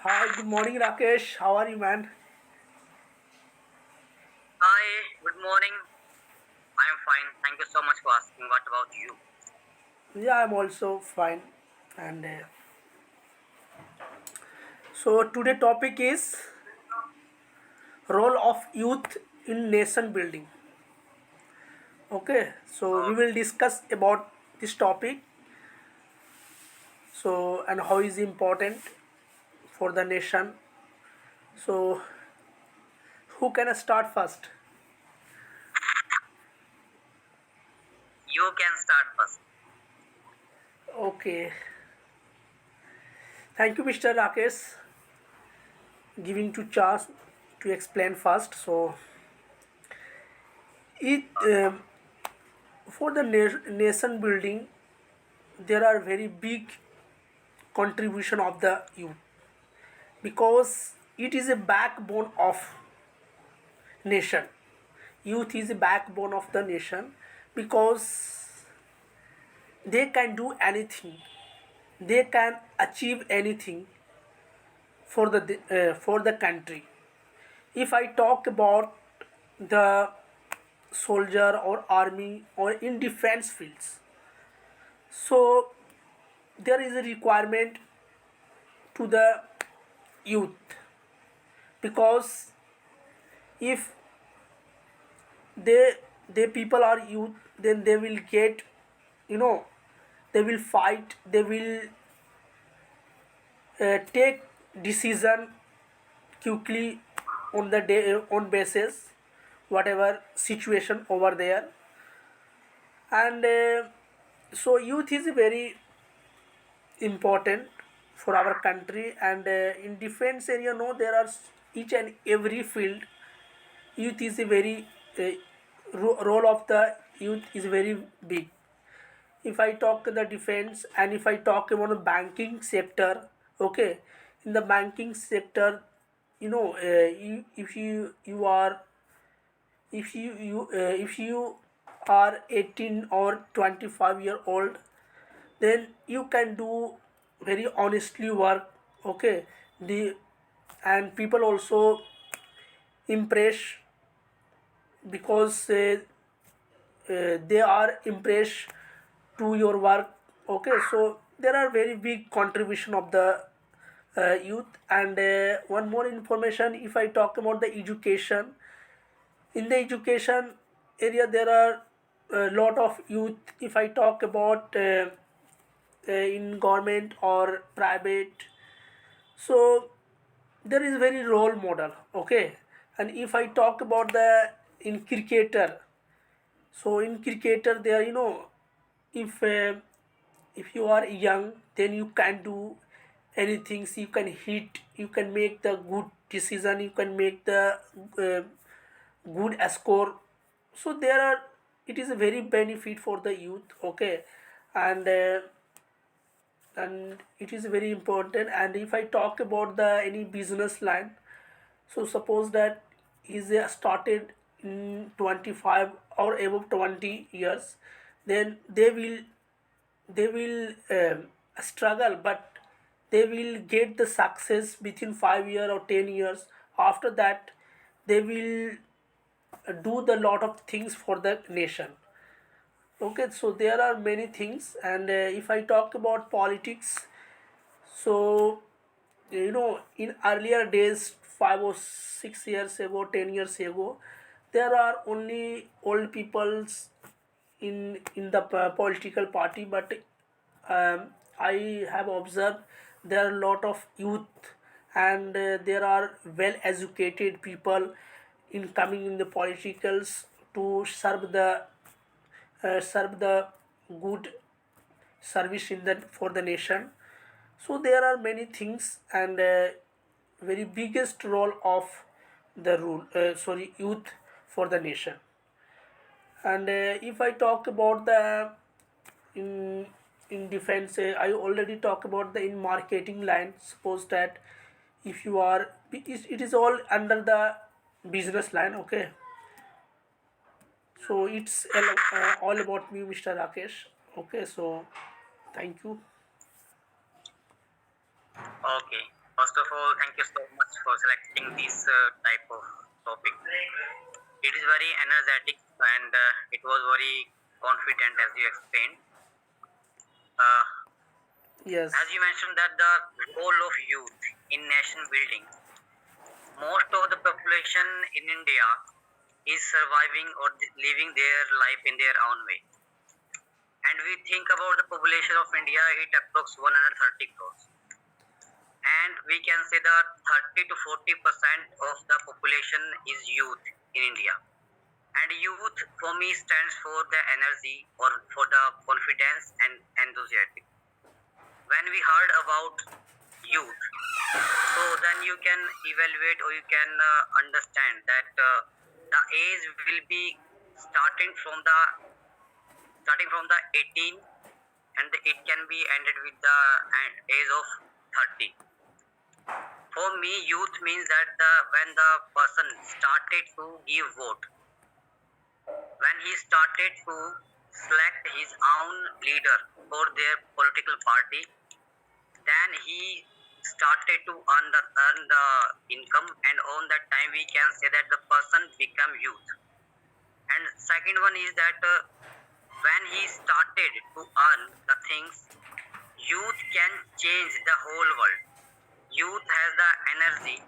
Hi, good morning, Rakesh. How are you, man? Hi, good morning. I'm fine. Thank you so much for asking. What about you? Yeah, I'm also fine. And so today topic is role of youth in nation building. Okay, so we Uh, will discuss about this topic. So and how is important for the nation. So who can start first? you can start first. Okay, thank you, Mr. Rakesh, giving to chance to explain first. So it for the nation building, there are very big contribution of the youth because it is a backbone of nation. Youth is a backbone of the nation because they can do anything, they can achieve anything for the country. If I talk about the soldier or army or in defense fields, so there is a requirement to the youth because if they they people are youth, then they will get, you know, they will fight, they will take decision quickly on the day on basis whatever situation over there. And so youth is very important for our country. And in defense area, no, there are each and every field youth is a very uh, role of the youth is very big. If I talk the defense and if I talk about the banking sector, okay, in the banking sector, you know, if you are if you are 18 or 25-year old, then you can do very honestly work, okay. The and people also impress because they are impressed to your work, okay. So there are very big contribution of the youth. And one more information, if I talk about the education, in the education area there are a lot of youth. If I talk about in government or private, so there is very role model, okay. And if I talk about the in cricketer, so in cricketer there, you know, if you are young, then you can do anything. So you can hit, you can make the good decision, you can make the uh, good score. So there are, it is a very benefit for the youth, okay. And and it is very important. And if I talk about the any business line, so suppose that is started in 25 or above 20 years, then they will struggle, but they will get the success within 5 year or 10 years. After that they will do the lot of things for the nation, okay. So there are many things. And if I talk about politics, so you know, in earlier days, 5 or 6 years ago, 10 years ago, there are only old peoples in the political party. But I have observed there are a lot of youth, and there are well educated people in coming in the politicals to serve the good service in the for the nation. So there are many things. And very biggest role of the rule sorry youth for the nation. And if I talk about the in in defense, I already talked about the in marketing line. Suppose that if you are, it is all under the business line, okay. So it's all about me, Mr. Rakesh, okay. So thank you. Okay. First of all, thank you so much for selecting this type of topic. It is very energetic and it was very confident as you explained. Uh, Yes. as you mentioned that the role of youth in nation building, most of the population in India is surviving or living their life in their own way. And we think about the population of India, it approximates 130 crores. And we can say that 30 to 40% of the population is youth in India. And youth for me stands for the energy or for the confidence and enthusiasm. When we heard about youth, so then you can evaluate or you can understand that the age will be starting from the 18, and it can be ended with the age of 30. For me, youth means that when the person started to give vote, when he started to select his own leader for their political party, then he started to earn the income, and on that time we can say that the person become youth. And second one is that when he started to earn the things, youth can change the whole world. Youth has the energy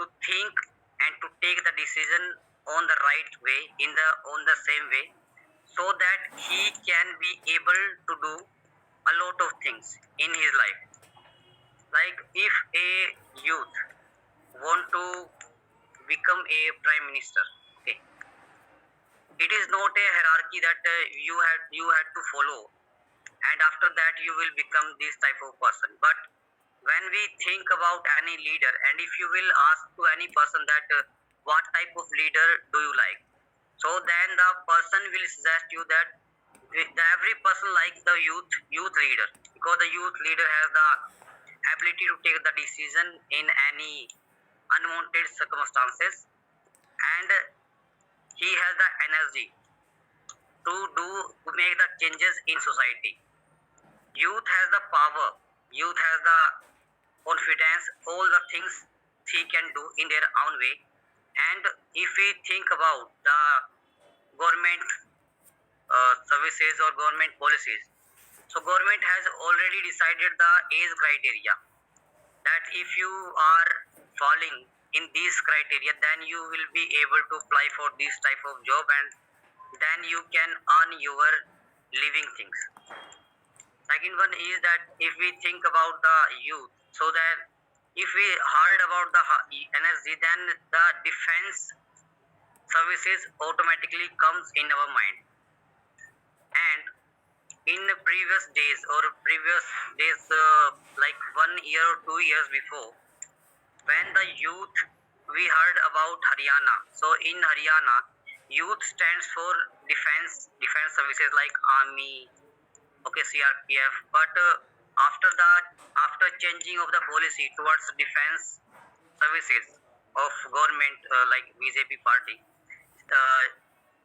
to think and to take the decision on the right way, in the on the same way, so that he can be able to do a lot of things in his life. Like if a youth want to become a prime minister, okay, it is not a hierarchy that you had to follow, and after that you will become this type of person. But when we think about any leader, and if you will ask to any person that what type of leader do you like, so then the person will suggest you that every person likes the youth leader, because the youth leader has the ability to take the decision in any unwanted circumstances, and he has the energy to make the changes in society. Youth has the power, youth has the confidence, all the things he can do in their own way. And if we think about the government services or government policies, so government has already decided the age criteria, that if you are falling in these criteria, then you will be able to apply for this type of job, and then you can earn your living things. Second one is that if we think about the youth, so that if we heard about the energy, then the defense services automatically comes in our mind. And in the previous days or previous days, like 1 year or 2 years before, when the youth, we heard about Haryana. So in Haryana, youth stands for defense services like army, okay, CRPF. But after that, after changing of the policy towards defense services of government, like BJP party, uh,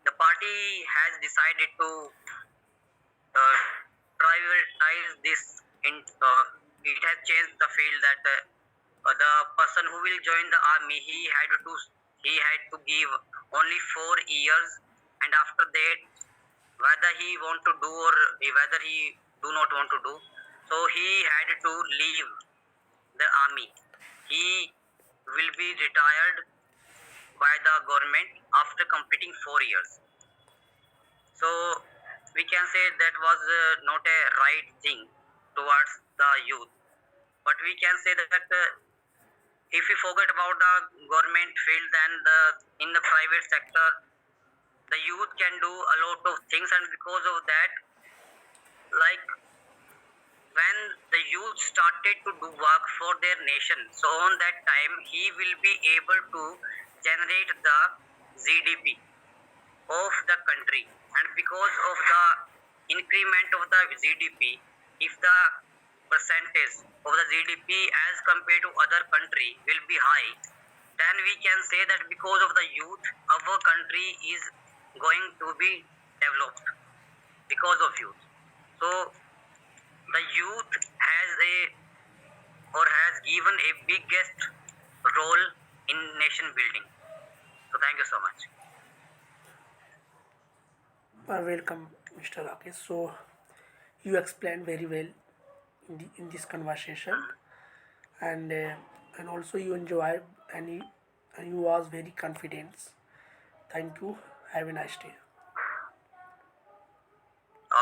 the party has decided to uh, privatize this. It has changed the field that the person who will join the army, he had to give only 4 years, and after that, whether he want to do or whether he do not want to do, so he had to leave the army. He will be retired by the government after completing 4 years. So we can say that was not a right thing towards the youth. But we can say that if we forget about the government field, then in the private sector, the youth can do a lot of things, and because of that, like when the youth started to do work for their nation, so on that time he will be able to generate the GDP of the country. And because of the increment of the GDP, if the percentage of the GDP as compared to other country will be high, then we can say that because of the youth, our country is going to be developed because of youth. So the youth has give even a biggest role in nation building. So thank you so much. Welcome, Mr. Rakesh. So you explained very well in this conversation, and also you enjoyed and you was very confident. Thank you. Have a nice day.